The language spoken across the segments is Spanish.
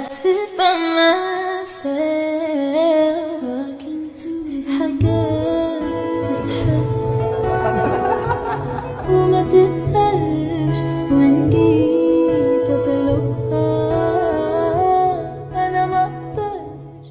sit by myself talking to حاجات تتحس وما تتقالش وإن جيت أطلبها أنا مقدرش.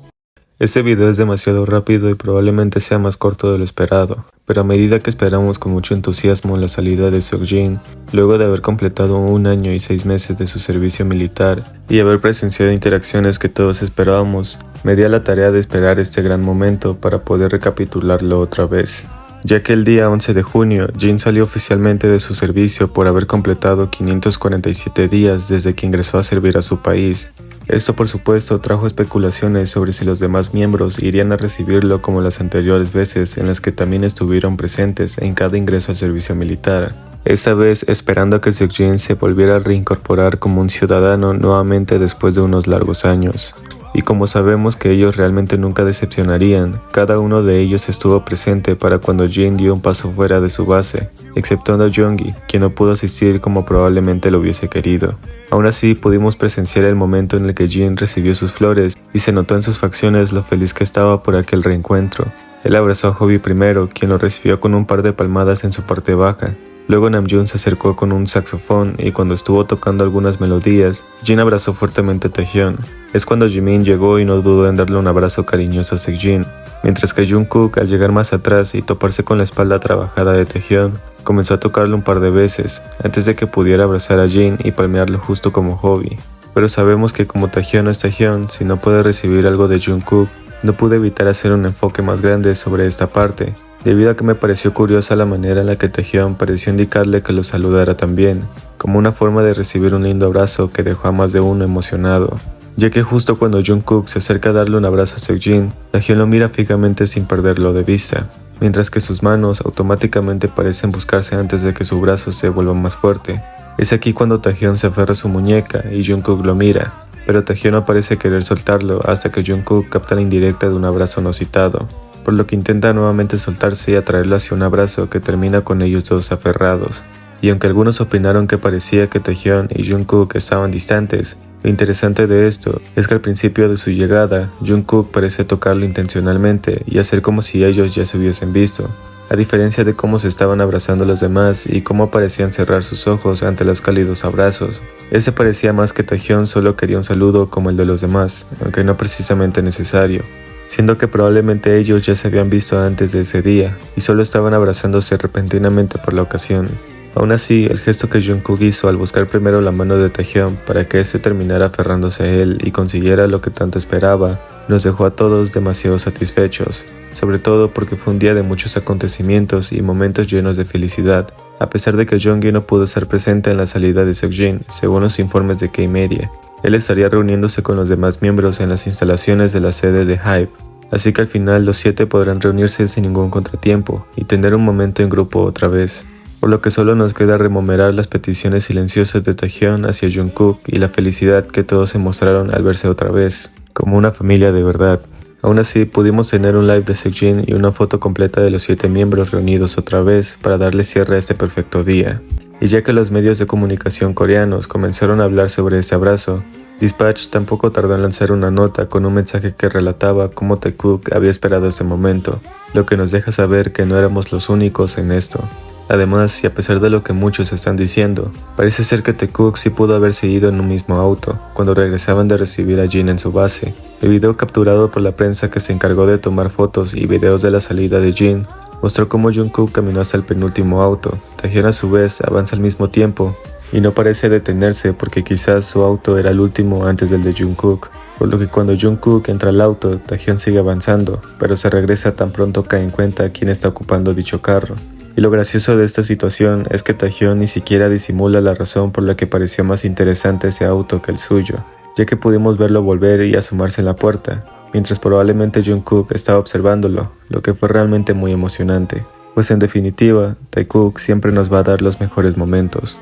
Este video es demasiado rápido y probablemente sea más corto de lo esperado, pero a medida que esperamos con mucho entusiasmo la salida de Seokjin, luego de haber completado 1 año y 6 meses de su servicio militar y haber presenciado interacciones que todos esperábamos, me di a la tarea de esperar este gran momento para poder recapitularlo otra vez. Ya que el día 11 de junio, Jin salió oficialmente de su servicio por haber completado 547 días desde que ingresó a servir a su país. Esto por supuesto trajo especulaciones sobre si los demás miembros irían a recibirlo como las anteriores veces en las que también estuvieron presentes en cada ingreso al servicio militar. Esta vez esperando a que Seokjin se volviera a reincorporar como un ciudadano nuevamente después de unos largos años. Y como sabemos que ellos realmente nunca decepcionarían, cada uno de ellos estuvo presente para cuando Jin dio un paso fuera de su base, exceptuando a Jeongi, quien no pudo asistir como probablemente lo hubiese querido. Aún así, pudimos presenciar el momento en el que Jin recibió sus flores y se notó en sus facciones lo feliz que estaba por aquel reencuentro. Él abrazó a Hobi primero, quien lo recibió con un par de palmadas en su parte baja. Luego Namjoon se acercó con un saxofón y cuando estuvo tocando algunas melodías, Jin abrazó fuertemente a Taehyun. Es cuando Jimin llegó y no dudó en darle un abrazo cariñoso a Seokjin, mientras que Jungkook, al llegar más atrás y toparse con la espalda trabajada de Taehyun, comenzó a tocarlo un par de veces, antes de que pudiera abrazar a Jin y palmearlo justo como Hobi. Pero sabemos que como Taehyun es Taehyun, si no puede recibir algo de Jungkook, no pude evitar hacer un enfoque más grande sobre esta parte, debido a que me pareció curiosa la manera en la que Taehyun pareció indicarle que lo saludara también, como una forma de recibir un lindo abrazo que dejó a más de uno emocionado. Ya que justo cuando Jungkook se acerca a darle un abrazo a Seokjin, Taehyun lo mira fijamente sin perderlo de vista, mientras que sus manos automáticamente parecen buscarse antes de que su brazo se vuelva más fuerte. Es aquí cuando Taehyun se aferra a su muñeca y Jungkook lo mira, pero Taehyun no parece querer soltarlo hasta que Jungkook capta la indirecta de un abrazo no citado, por lo que intenta nuevamente soltarse y atraerlo hacia un abrazo que termina con ellos dos aferrados. Y aunque algunos opinaron que parecía que Taehyun y Jungkook estaban distantes, lo interesante de esto es que al principio de su llegada, Jungkook parece tocarlo intencionalmente y hacer como si ellos ya se hubiesen visto, a diferencia de cómo se estaban abrazando los demás y cómo parecían cerrar sus ojos ante los cálidos abrazos. Ese parecía más que Taehyun solo quería un saludo como el de los demás, aunque no precisamente necesario, siendo que probablemente ellos ya se habían visto antes de ese día y solo estaban abrazándose repentinamente por la ocasión. Aún así, el gesto que Jungkook hizo al buscar primero la mano de Taehyun para que éste terminara aferrándose a él y consiguiera lo que tanto esperaba, nos dejó a todos demasiado satisfechos, sobre todo porque fue un día de muchos acontecimientos y momentos llenos de felicidad, a pesar de que Jeongi no pudo estar presente en la salida de Seokjin, según los informes de K-Media. Él estaría reuniéndose con los demás miembros en las instalaciones de la sede de HYBE, así que al final los 7 podrán reunirse sin ningún contratiempo y tener un momento en grupo otra vez. Por lo que solo nos queda rememorar las peticiones silenciosas de Taehyun hacia Jungkook y la felicidad que todos se mostraron al verse otra vez, como una familia de verdad. Aún así, pudimos tener un live de Seokjin y una foto completa de los 7 miembros reunidos otra vez para darle cierre a este perfecto día. Y ya que los medios de comunicación coreanos comenzaron a hablar sobre este abrazo, Dispatch tampoco tardó en lanzar una nota con un mensaje que relataba cómo Taekook había esperado este momento, lo que nos deja saber que no éramos los únicos en esto. Además, y a pesar de lo que muchos están diciendo, parece ser que Taekook sí pudo haberse ido en un mismo auto cuando regresaban de recibir a Jin en su base. El video capturado por la prensa que se encargó de tomar fotos y videos de la salida de Jin mostró cómo Jungkook caminó hasta el penúltimo auto. Taehyun a su vez avanza al mismo tiempo y no parece detenerse porque quizás su auto era el último antes del de Jungkook, por lo que cuando Jungkook entra al auto, Taehyun sigue avanzando, pero se regresa tan pronto cae en cuenta quién está ocupando dicho carro. Y lo gracioso de esta situación es que Taehyun ni siquiera disimula la razón por la que pareció más interesante ese auto que el suyo, ya que pudimos verlo volver y asomarse en la puerta, mientras probablemente Jungkook estaba observándolo, lo que fue realmente muy emocionante, pues en definitiva, Taekook siempre nos va a dar los mejores momentos.